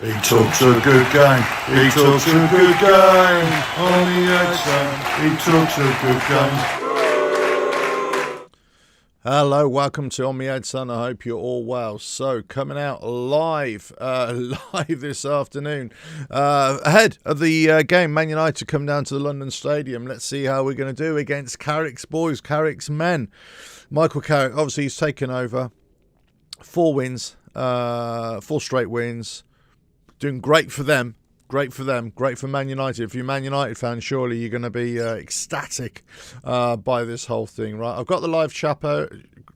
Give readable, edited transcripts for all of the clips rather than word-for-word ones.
He talks a good game. He talks a good game. On the outside, he talks a good game. Hello, welcome to On the Ed Son. I hope you're all well. So, coming out live this afternoon, ahead of the game, Man Utd come down to the London Stadium. Let's see how we're going to do against Carrick's boys, Carrick's men. Michael Carrick, obviously, he's taken over. 4 wins, 4 straight wins. Doing great for them. Great for them. Great for Man United. If you're a Man United fan, surely you're going to be ecstatic by this whole thing, right? I've got the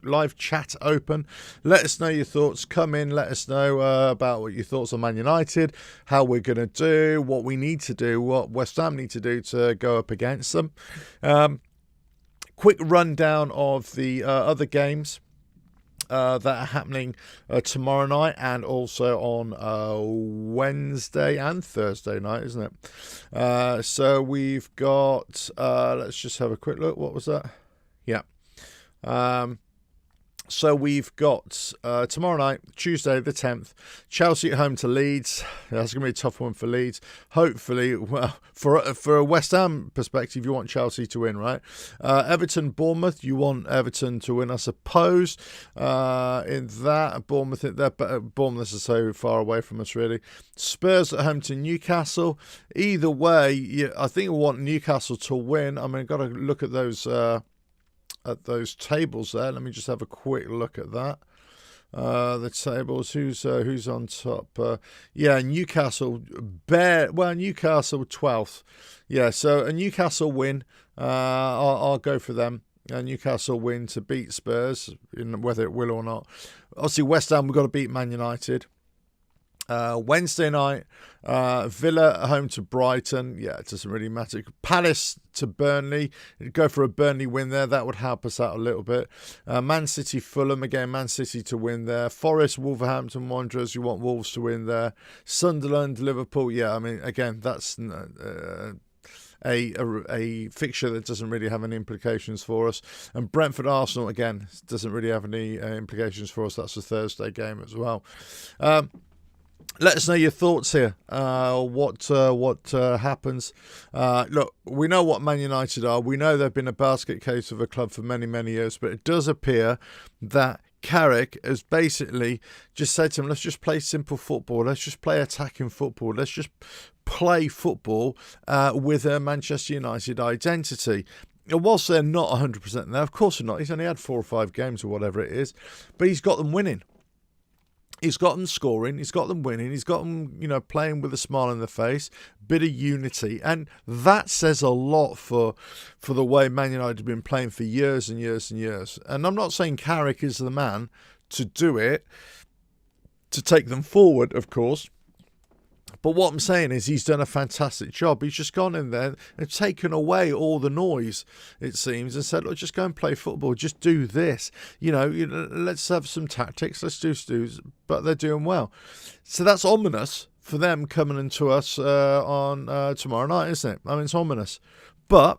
live chat open. Let us know your thoughts. Come in. Let us know about what your thoughts on Man United, how we're going to do, what we need to do, what West Ham need to do to go up against them. Quick rundown of the other games that are happening tomorrow night and also on Wednesday and Thursday night, isn't it? So we've got, let's just have a quick look. What was that? Yeah. So we've got tomorrow night, Tuesday the 10th, Chelsea at home to Leeds. That's going to be a tough one for Leeds. Hopefully, well, for a West Ham perspective, you want Chelsea to win, right? Everton, Bournemouth, you want Everton to win, I suppose. In that, Bournemouth is so far away from us, really. Spurs at home to Newcastle. Either way, I think we want Newcastle to win. I mean, I've got to look at those tables there. Let me just have a quick look at that. The tables. Who's on top? Newcastle. Newcastle 12th. Yeah, so a Newcastle win. I'll go for them. A Newcastle win to beat Spurs, whether it will or not. Obviously, West Ham, we've got to beat Man United. Wednesday night, Villa at home to Brighton. Yeah, it doesn't really matter. Palace to Burnley. Go for a Burnley win there. That would help us out a little bit. Man City, Fulham. Again, Man City to win there. Forest, Wolverhampton Wanderers. You want Wolves to win there. Sunderland, Liverpool. Yeah, I mean, again, that's a fixture that doesn't really have any implications for us. And Brentford, Arsenal, again, doesn't really have any implications for us. That's a Thursday game as well. Let us know your thoughts here. What happens? Look, we know what Man United are. We know they've been a basket case of a club for many, many years. But it does appear that Carrick has basically just said to him, let's just play simple football. Let's just play attacking football. Let's just play football with a Manchester United identity. Whilst they're not 100% there, of course they're not. He's only had 4 or 5 games or whatever it is. But he's got them winning. He's got them scoring, he's got them winning, he's got them, playing with a smile on their face, bit of unity. And that says a lot for the way Man United have been playing for years and years and years. And I'm not saying Carrick is the man to do it, to take them forward, of course. But what I'm saying is he's done a fantastic job. He's just gone in there and taken away all the noise, it seems, and said, look, just go and play football. Just do this. Let's have some tactics. Let's do. But they're doing well. So that's ominous for them coming into us on tomorrow night, isn't it? I mean, it's ominous. But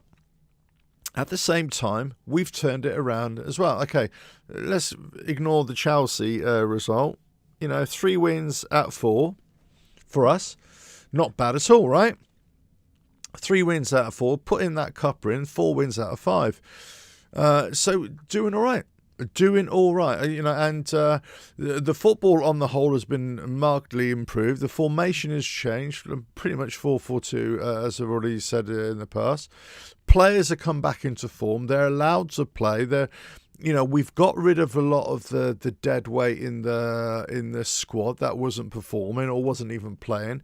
at the same time, we've turned it around as well. Okay, let's ignore the Chelsea result. 3 wins out 4. For us, not bad at all, right? 3 wins out of 4, putting that cuppa in, 4 wins out of 5. So doing all right. And the football on the whole has been markedly improved. The formation has changed, pretty much 4-4-2, as I've already said in the past. Players have come back into form. They're allowed to play. We've got rid of a lot of the dead weight in the squad that wasn't performing or wasn't even playing.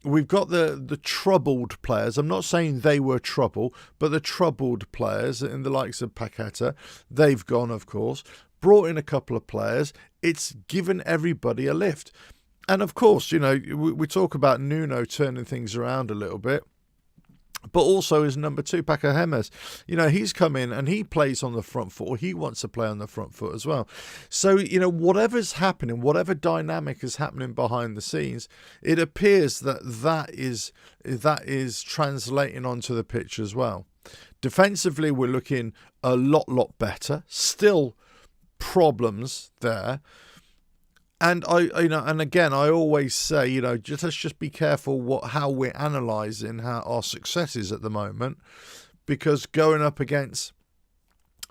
We've got the troubled players. I'm not saying they were trouble, but the troubled players in the likes of Paqueta, they've gone, of course. Brought in a couple of players. It's given everybody a lift. And of course, we talk about Nuno turning things around a little bit. But also his number 2, Paco Gemes. He's come in and he plays on the front foot, or he wants to play on the front foot as well. So, whatever's happening, whatever dynamic is happening behind the scenes, it appears that is translating onto the pitch as well. Defensively, we're looking a lot better. Still problems there. And and again, I always say, let's just be careful how we're analysing how our success is at the moment, because going up against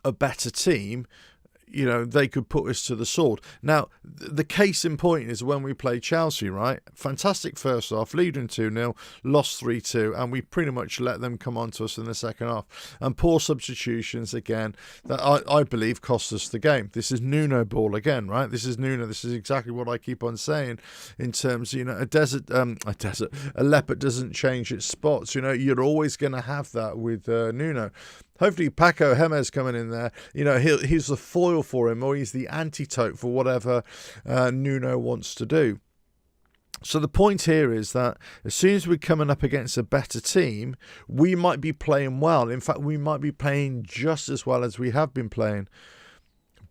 a better team, they could put us to the sword. Now, the case in point is when we played Chelsea, right? Fantastic first half, leading 2-0, lost 3-2, and we pretty much let them come on to us in the second half. And poor substitutions again, that I believe cost us the game. This is Nuno ball again, right? This is Nuno. This is exactly what I keep on saying in terms, a leopard doesn't change its spots. You're always going to have that with Nuno. Hopefully Paco Gemes coming in there, he's the foil for him, or he's the antidote for whatever Nuno wants to do. So the point here is that as soon as we're coming up against a better team, we might be playing well. In fact, we might be playing just as well as we have been playing.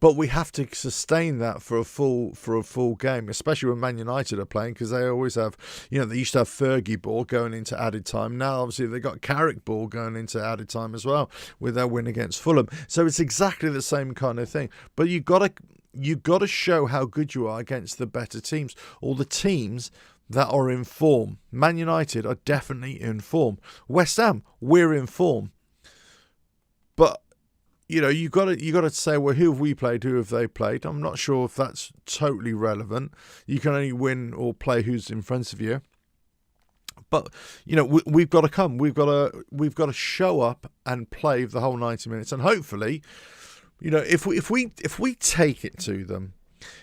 But we have to sustain that for a full game, especially when Man United are playing, because they always have, they used to have Fergie ball going into added time. Now, obviously, they've got Carrick ball going into added time as well with their win against Fulham. So it's exactly the same kind of thing. But you've got to show how good you are against the better teams, or the teams that are in form. Man United are definitely in form. West Ham, we're in form. But you got to say, well, who have we played? Who have they played? I'm not sure if that's totally relevant. You can only win or play who's in front of you. But we've got to come. We've got to show up and play the whole 90 minutes. And hopefully, if we take it to them,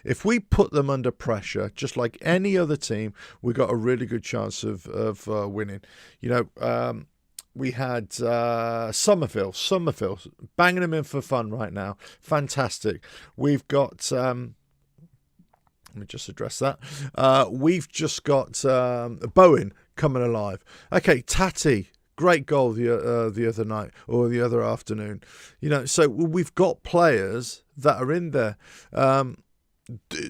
if we put them under pressure, just like any other team, we've got a really good chance of winning. We had Somerville banging them in for fun right now. Fantastic. We've got, let me just address that. We've just got Bowen coming alive. Okay, Tati, great goal the other night or the other afternoon. So we've got players that are in there.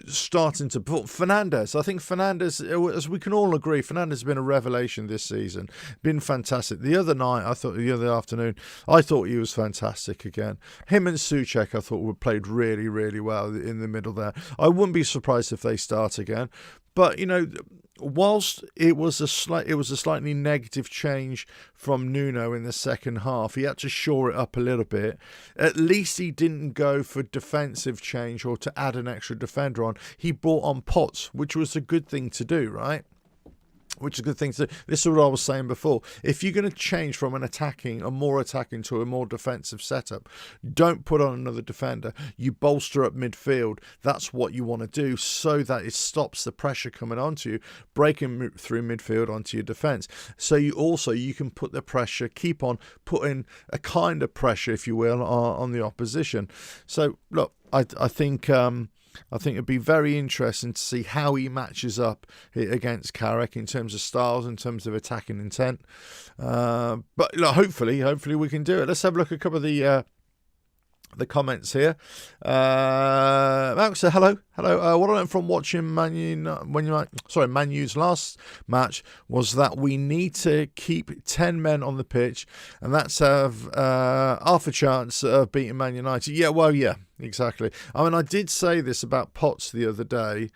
Starting to put Fernandes. I think Fernandes, as we can all agree, Fernandes has been a revelation this season. Been fantastic. The other afternoon, I thought he was fantastic again. Him and Souček, I thought played really, really well in the middle there. I wouldn't be surprised if they start again. But whilst it was a slightly negative change from Nuno in the second half, he had to shore it up a little bit. At least he didn't go for defensive change or to add an extra defender on. He brought on Potts, which was a good thing to do, right? Which is a good thing to do. This is what I was saying before. If you're going to change from a more attacking to a more defensive setup, don't put on another defender. You bolster up midfield. That's what you want to do, so that it stops the pressure coming onto you, breaking through midfield onto your defence. So you can put the pressure, keep on putting a kind of pressure, if you will, on the opposition. So look, I think it'd be very interesting to see how he matches up against Carrick in terms of styles, in terms of attacking intent. But look, hopefully we can do it. Let's have a look at a couple of the comments here. Max said, hello. What I learned from watching Man U's last match was that we need to keep 10 men on the pitch, and that's have half a chance of beating Man United. Yeah, exactly. I mean, I did say this about Potts the other day,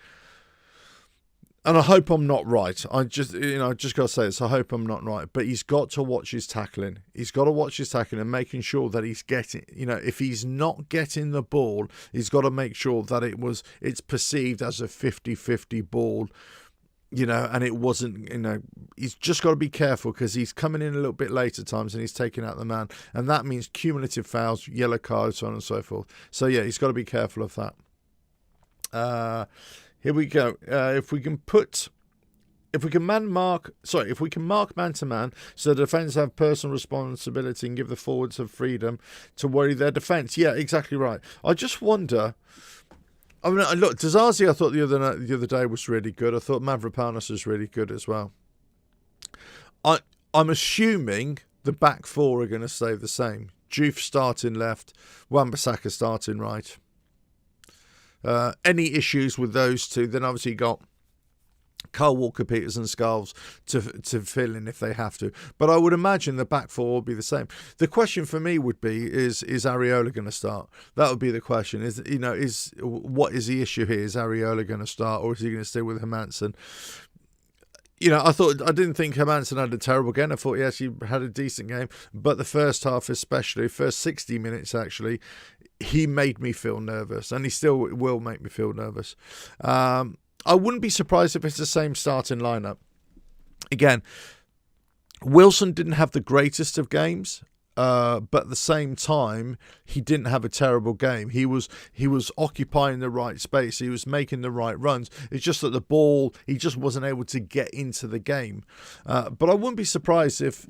and I hope I'm not right. I just got to say this. I hope I'm not right. But he's got to watch his tackling. He's got to watch his tackling and making sure that he's getting, if he's not getting the ball, he's got to make sure that it's perceived as a 50-50 ball, and it wasn't, he's just got to be careful, because he's coming in a little bit late at times and he's taking out the man. And that means cumulative fouls, yellow cards, so on and so forth. So, yeah, he's got to be careful of that. Here we go. If we can mark man to man, so the defence have personal responsibility and give the forwards of freedom to worry their defence. Yeah, exactly right. I just wonder. I mean, look, Dizazi, I thought the other day was really good. I thought Mavropanos was really good as well. I'm assuming the back four are going to stay the same. Juve starting left, Wan-Bissaka starting right. Any issues with those two, then obviously you got Kyle Walker, Peters and Scarves to fill in if they have to. But I would imagine the back four will be the same. The question for me would be, is Areola going to start? That would be the question. What is the issue here? Is Areola going to start, or is he going to stay with Hermansen? I didn't think Hermansen had a terrible game. I thought he actually had a decent game. But the first half especially, first 60 minutes actually, he made me feel nervous. And he still will make me feel nervous. I wouldn't be surprised if it's the same starting lineup. Again, Wilson didn't have the greatest of games, but at the same time, he didn't have a terrible game. He was occupying the right space. He was making the right runs. It's just that the ball, he just wasn't able to get into the game. But I wouldn't be surprised if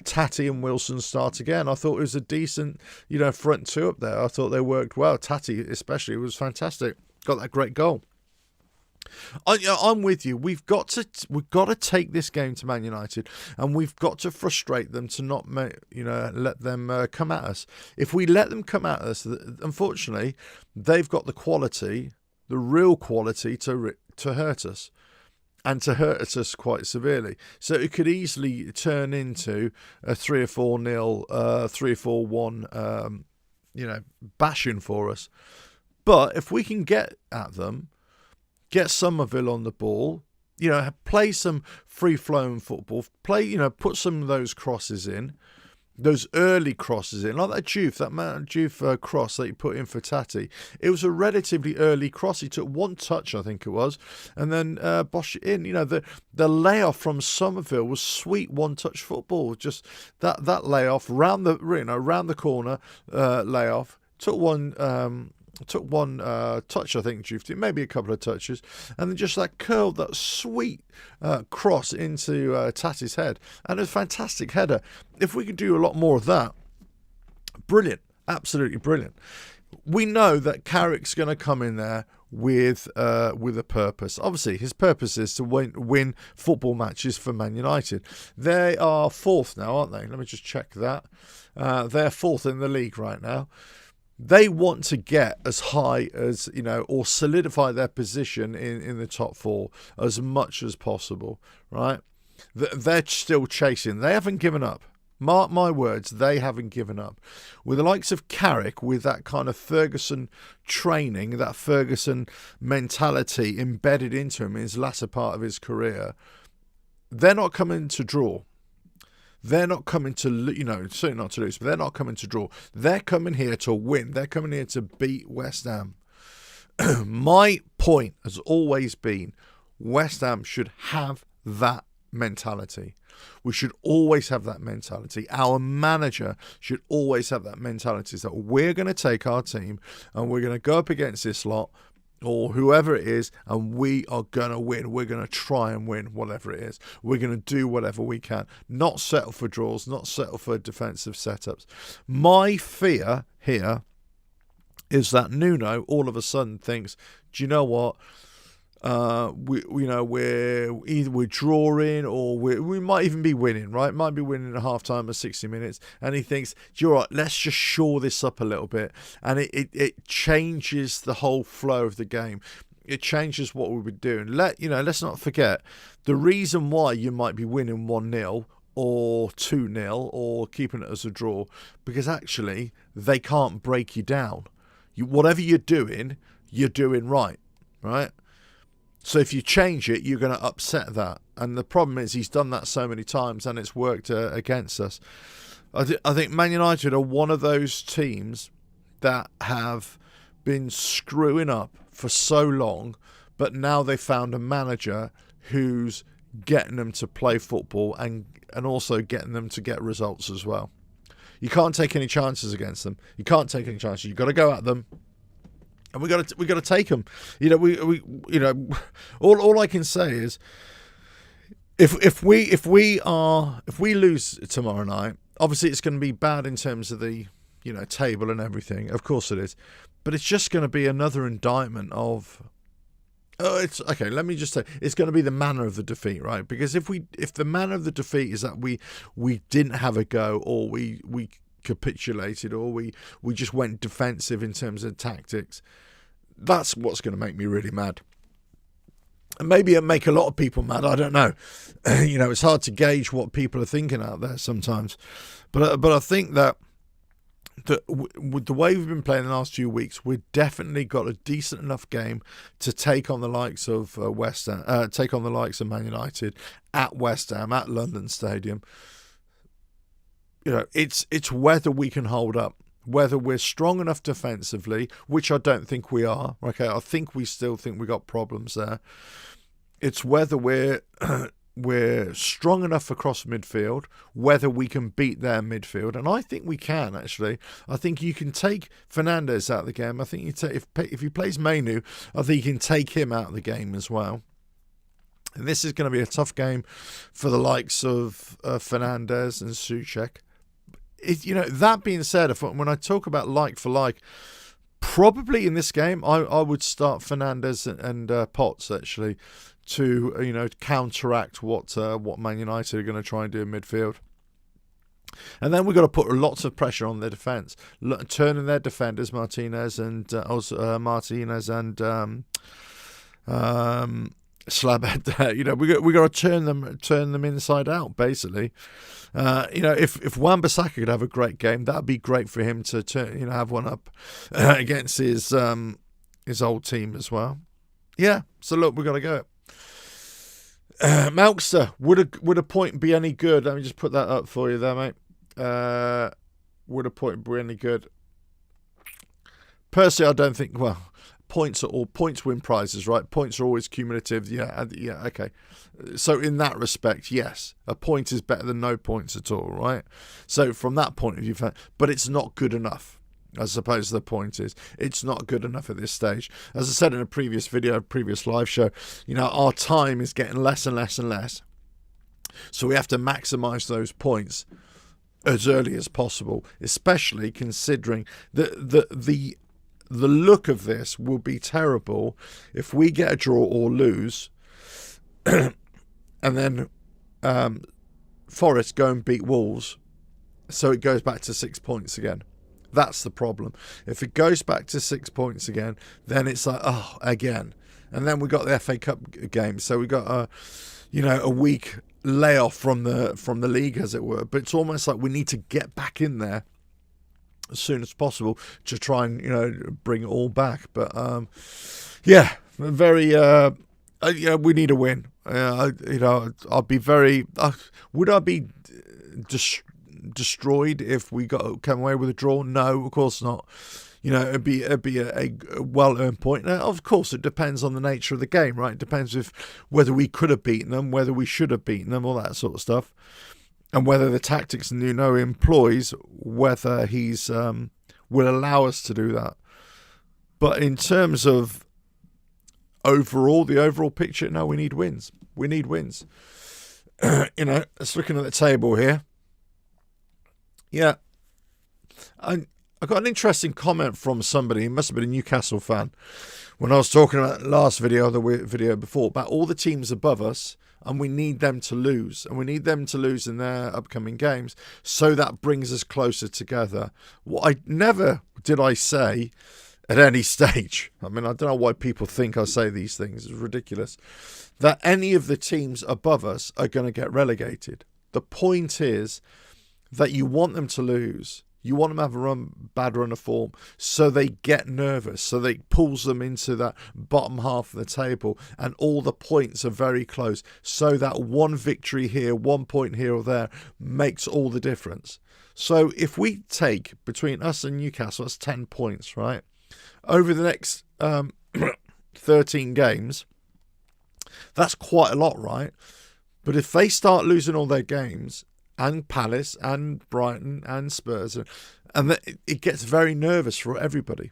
Tati and Wilson start again. I thought it was a decent, front two up there. I thought they worked well. Tati especially was fantastic. Got that great goal. I'm with you. We've got to take this game to Man United, and we've got to frustrate them to not let them come at us. If we let them come at us, unfortunately, they've got the quality, the real quality to hurt us, and to hurt us quite severely. So it could easily turn into a 3 or 4-0, 3 or 4-1, bashing for us. But if we can get at them, get Somerville on the ball, play some free-flowing football, put some of those crosses in, those early crosses in, like that Juve cross that he put in for Tati. It was a relatively early cross. He took one touch, I think it was, and then Bosch it in. The layoff from Somerville was sweet one-touch football. Just that layoff round the corner layoff. Took one touch, I think, Juve, maybe a couple of touches, and then just curled that sweet cross into Tati's head, and a fantastic header. If we could do a lot more of that, brilliant, absolutely brilliant. We know that Carrick's going to come in there with a purpose. Obviously, his purpose is to win football matches for Man United. They are fourth now, aren't they? Let me just check that. They're fourth in the league right now. They want to get as high as, or solidify their position in the top four as much as possible, right? They're still chasing. They haven't given up. Mark my words, they haven't given up. With the likes of Carrick, with that kind of Ferguson training, that Ferguson mentality embedded into him in his latter part of his career, they're not coming to draw. They're not coming to, certainly not to lose, but they're not coming to draw. They're coming here to win. They're coming here to beat West Ham. My point has always been West Ham should have that mentality. We should always have that mentality. Our manager should always have that mentality, is that we're going to take our team and we're going to go up against this lot, or whoever it is, and we are going to win. We're going to try and win whatever it is. We're going to do whatever we can. Not settle for draws, not settle for defensive setups. My fear here is that Nuno all of a sudden thinks, do you know what? We're drawing, or we might even be winning, right? Might be winning at half time or 60 minutes, and he thinks, you're right, let's just shore this up a little bit, and it changes the whole flow of the game. It changes what we'll be doing. Let's not forget the reason why you might be winning 1-0 or 2-0 or keeping it as a draw, because actually they can't break you down. Whatever you're doing right? So if you change it, you're going to upset that. And the problem is he's done that so many times and it's worked against us. I think Man United are one of those teams that have been screwing up for so long, but now they found a manager who's getting them to play football and also getting them to get results as well. You can't take any chances against them. You can't take any chances. You've got to go at them. And we got to take them. All I can say is, if we lose tomorrow night, obviously it's going to be bad in terms of the table and everything. Of course it is, but it's just going to be another indictment of. Oh, it's okay. Let me just say, it's going to be the manner of the defeat, right? Because if the manner of the defeat is that we didn't have a go, or we capitulated, or we just went defensive in terms of tactics, that's what's going to make me really mad. maybe it'll make a lot of people mad. I don't know. It's hard to gauge what people are thinking out there sometimes. But I think that with the way we've been playing the last few weeks, we've definitely got a decent enough game to take on the likes of West Ham, take on the likes of Man United at West Ham, at London Stadium. It's whether we can hold up, whether we're strong enough defensively, which I don't think we are. Okay, I think we still think we got problems there. It's whether we're strong enough across midfield, whether we can beat their midfield, and I think we can actually. I think you can take Fernandes out of the game. I think if he plays Manu, I think you can take him out of the game as well. And this is going to be a tough game for the likes of Fernandes and Souček. That being said, when I talk about like for like, probably in this game I would start Fernandes and Potts actually to counteract what Man United are going to try and do in midfield. And then we've got to put lots of pressure on their defence, turning their defenders Martinez and Slabhead. We got to turn them inside out basically. If Wan-Bissaka could have a great game, that'd be great for him to have one up against his old team as well. Yeah, so look, we've got to go. Melkster, would a point be any good? Let me just put that up for you there, mate. Would a point be any good? Personally, I don't think. Well, points win prizes, right? Points are always cumulative. Yeah, okay. So in that respect, yes, a point is better than no points at all, right? So from that point of view, but it's not good enough. I suppose the point is, it's not good enough at this stage. As I said in a previous video, previous live show, our time is getting less and less and less. So we have to maximise those points as early as possible, especially considering the look of this will be terrible if we get a draw or lose, and then Forest go and beat Wolves, so it goes back to 6 points again. That's the problem. If it goes back to 6 points again, then it's like, again. And then we got the FA Cup game, so we got a week layoff from the league, as it were. But it's almost like we need to get back in there as soon as possible to try and bring it all back. But very. We need a win. I'd be very. Would I be destroyed if we came away with a draw? No, of course not. It'd be a well-earned point. Now, of course, it depends on the nature of the game, right? It depends whether we could have beaten them, whether we should have beaten them, all that sort of stuff, and whether the tactics Nuno employs, whether he's will allow us to do that. But in terms of the overall picture, no, we need wins. We need wins. Let's looking at the table here. Yeah, I got an interesting comment from somebody. He must have been a Newcastle fan when I was talking about the last video, the video before, about all the teams above us, and we need them to lose, and we need them to lose in their upcoming games, so that brings us closer together. What I never did I say at any stage. I mean, I don't know why people think I say these things. It's ridiculous. That any of the teams above us are going to get relegated. The point is that you want them to lose. You want them to have a bad run of form, so they get nervous, so they pulls them into that bottom half of the table, and all the points are very close, so that one victory here, 1 point here or there, makes all the difference. So if we take, between us and Newcastle, that's 10 points, right? Over the next 13 games, that's quite a lot, right? But if they start losing all their games, and Palace and Brighton and Spurs, and it gets very nervous for everybody.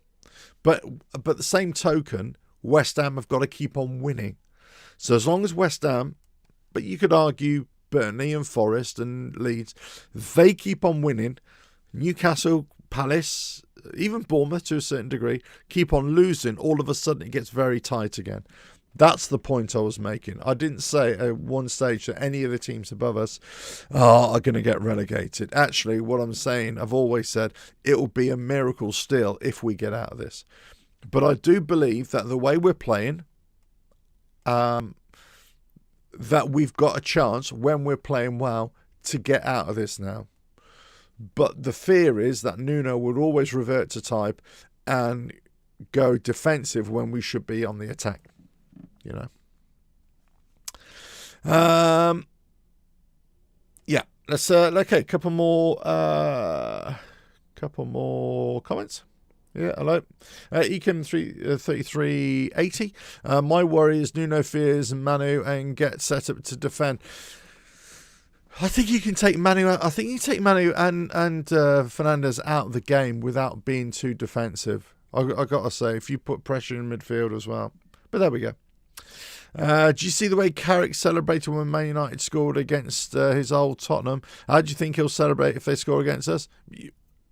But the same token, West Ham have got to keep on winning. So as long as West Ham, but you could argue Burnley and Forest and Leeds, they keep on winning, Newcastle, Palace, even Bournemouth to a certain degree, keep on losing, all of a sudden it gets very tight again. That's the point I was making. I didn't say at one stage that any of the teams above us are going to get relegated. Actually, what I'm saying, I've always said, it will be a miracle still if we get out of this. But I do believe that the way we're playing, that we've got a chance when we're playing well to get out of this now. But the fear is that Nuno would always revert to type and go defensive when we should be on the attack. Yeah. Let's okay. Couple more comments. Yeah, hello. Econ 3380. My worry is Nuno fears Manu and get set up to defend. I think you can take Manu out. I think you take Manu and Fernandes out of the game without being too defensive. I got to say, if you put pressure in midfield as well. But there we go. Do you see the way Carrick celebrated when Man United scored against his old Tottenham? How do you think he'll celebrate if they score against us?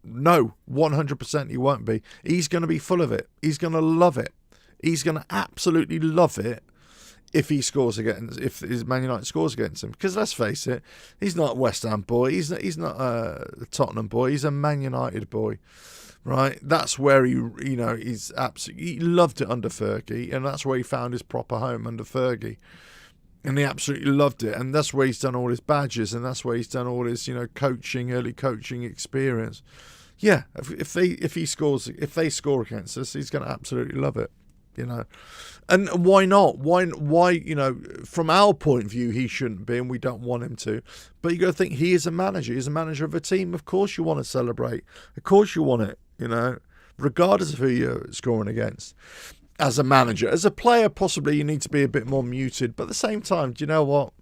No, 100% he won't be. He's going to be full of it. He's going to love it. He's going to absolutely love it if he scores against, if Man United scores against him. Because let's face it, he's not a West Ham boy. He's not a Tottenham boy. He's a Man United boy, right? That's where he's absolutely, he loved it under Fergie, and that's where he found his proper home under Fergie. And he absolutely loved it, and that's where he's done all his badges, and that's where he's done all his, early coaching experience. Yeah, if they score against us, he's going to absolutely love it, And why not? Why? From our point of view, he shouldn't be, and we don't want him to. But you got to think he is a manager. He's a manager of a team. Of course, you want to celebrate. Of course, you want it. Regardless of who you're scoring against. As a manager, as a player, possibly you need to be a bit more muted. But at the same time, do you know what?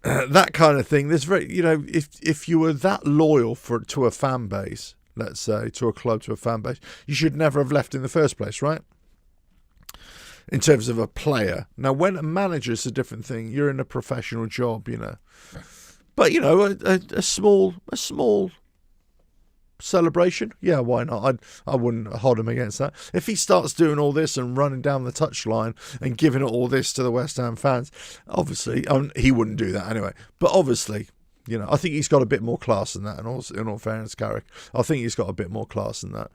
That kind of thing. There's if you were that loyal to a fan base, let's say to a club, to a fan base, you should never have left in the first place, right? In terms of a player. Now, when a manager is a different thing, you're in a professional job, But a small celebration, yeah, why not? I wouldn't hold him against that. If he starts doing all this and running down the touchline and giving all this to the West Ham fans, obviously, he wouldn't do that anyway. But obviously, I think he's got a bit more class than that. And also, in all fairness, Carrick, I think he's got a bit more class than that.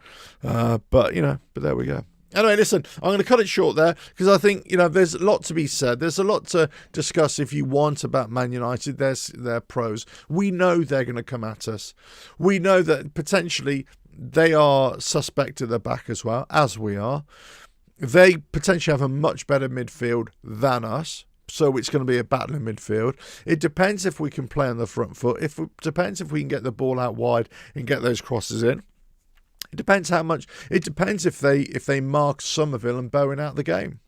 But there we go. Anyway, listen, I'm going to cut it short there because I think, there's a lot to be said. There's a lot to discuss if you want about Man United. There's their pros. We know they're going to come at us. We know that potentially they are suspect at the back as well, as we are. They potentially have a much better midfield than us. So it's going to be a battle in midfield. It depends if we can play on the front foot. It depends if we can get the ball out wide and get those crosses in. It depends how much. It depends if they mark Somerville and Bowen out the game.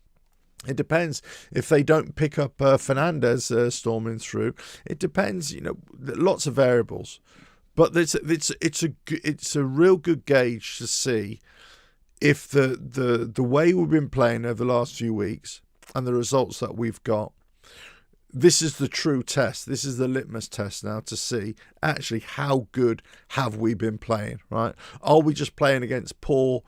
It depends if they don't pick up Fernandes storming through. It depends. Lots of variables, but it's a real good gauge to see if the way we've been playing over the last few weeks and the results that we've got. This is the true test. This is the litmus test now to see actually how good have we been playing, right? Are we just playing against poor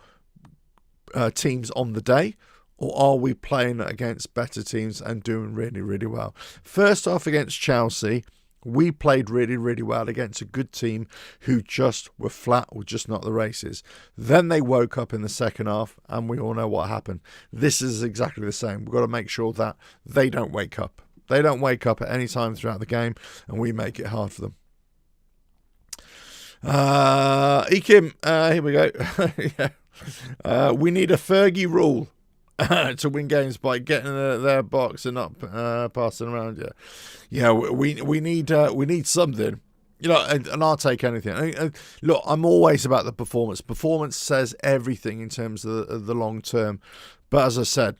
teams on the day, or are we playing against better teams and doing really, really well? First off, against Chelsea, we played really, really well against a good team who just were flat, were just not the races. Then they woke up in the second half, and we all know what happened. This is exactly the same. We've got to make sure that they don't wake up. They don't wake up at any time throughout the game, and we make it hard for them. Ekim, here we go. Yeah. We need a Fergie rule to win games by getting in their box and not passing around. Yeah. We need something. And I'll take anything. Look, I'm always about the performance. Performance says everything in terms of the long term. But as I said,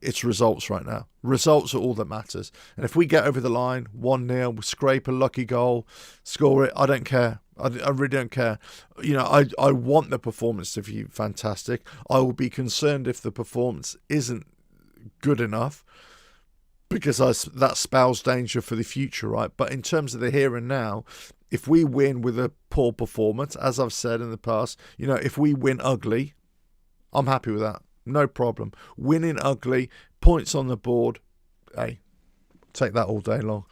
it's results right now. Results are all that matters. And if we get over the line, 1-0, scrape a lucky goal, score it, I don't care. I really don't care. I want the performance to be fantastic. I will be concerned if the performance isn't good enough, because that spells danger for the future, right? But in terms of the here and now, if we win with a poor performance, as I've said in the past, if we win ugly, I'm happy with that. No problem. Winning ugly, points on the board. Hey, take that all day long.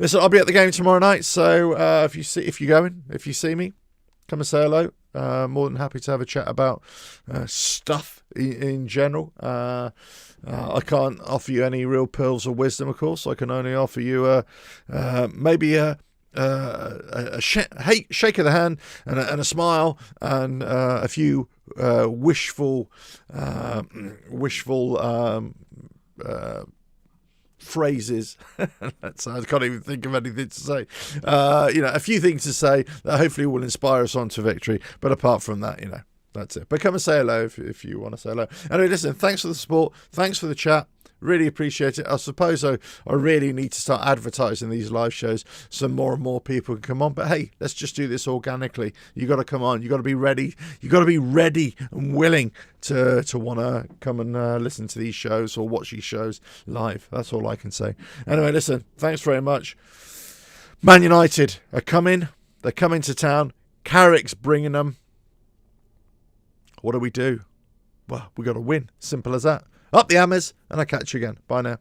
Listen, I'll be at the game tomorrow night. So if you see me, come and say hello. more than happy to have a chat about stuff in general. I can't offer you any real pearls of wisdom, of course. I can only offer you maybe a shake of the hand and a smile and a few wishful phrases. I can't even think of anything to say. A few things to say that hopefully will inspire us on to victory. But apart from that, that's it. But come and say hello if you want to say hello. Anyway, listen, thanks for the support. Thanks for the chat. Really appreciate it. I suppose I really need to start advertising these live shows so more and more people can come on. But hey, let's just do this organically. You got to come on. You got to be ready. You got to be ready and willing to want to come and listen to these shows or watch these shows live. That's all I can say. Anyway, listen, thanks very much. Man United are coming. They're coming to town. Carrick's bringing them. What do we do? Well, we got to win. Simple as that. Up the hammers, and I'll catch you again. Bye now.